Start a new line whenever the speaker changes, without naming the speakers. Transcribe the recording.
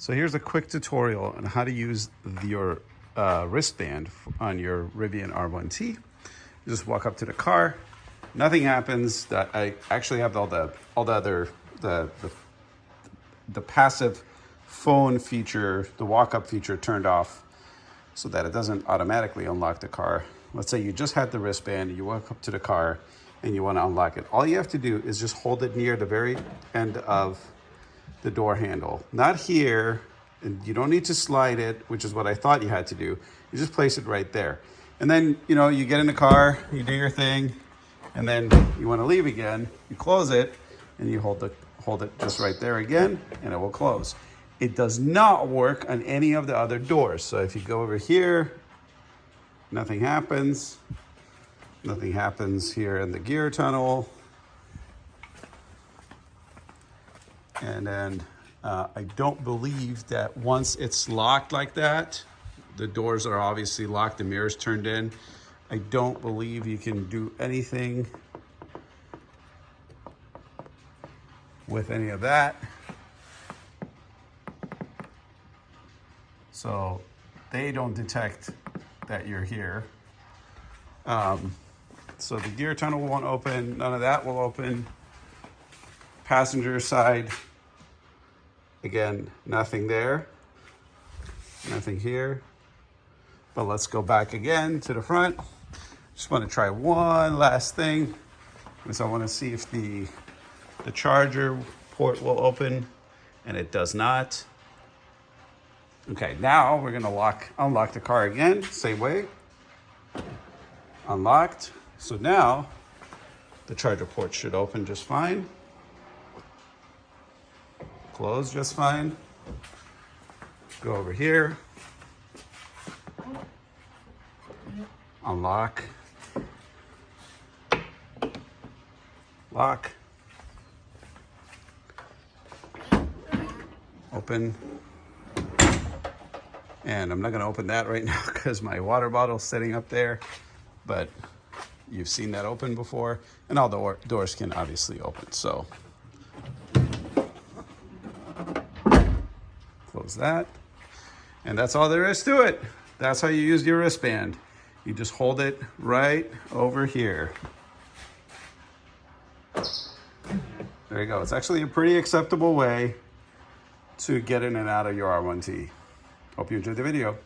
So here's a quick tutorial on how to use your wristband on your Rivian R1T. You just walk up to the car, nothing happens. I actually have all the other the passive phone feature, the walk-up feature turned off so that it doesn't automatically unlock the car. Let's say you just had the wristband, you walk up to the car and you want to unlock it. All you have to do is just hold it near the very end of the door handle, not here, and you don't need to slide it, which is what I thought you had to do. You just place it right there. And then, you get in the car, you do your thing, and then you want to leave again, you close it, and you hold it just right there again, and it will close. It does not work on any of the other doors. So if you go over here, nothing happens. Nothing happens here in the gear tunnel. And then I don't believe that once it's locked like that, the doors are obviously locked, the mirror's turned in. I don't believe you can do anything with any of that. So they don't detect that you're here. So the gear tunnel won't open, none of that will open. Passenger side, again, nothing there, nothing here. But let's go back again to the front. Just want to try one last thing, because I want to see if the charger port will open, and it does not. Okay, now we're gonna unlock the car again, same way. Unlocked. So now the charger port should open just fine. Close just fine. Go over here. Unlock. Lock. Open. And I'm not going to open that right now because my water bottle's sitting up there, but you've seen that open before, and all the doors can obviously open. So close that. And that's all there is to it. That's how you use your wristband. You just hold it right over here. There you go. It's actually a pretty acceptable way to get in and out of your R1T. Hope you enjoyed the video.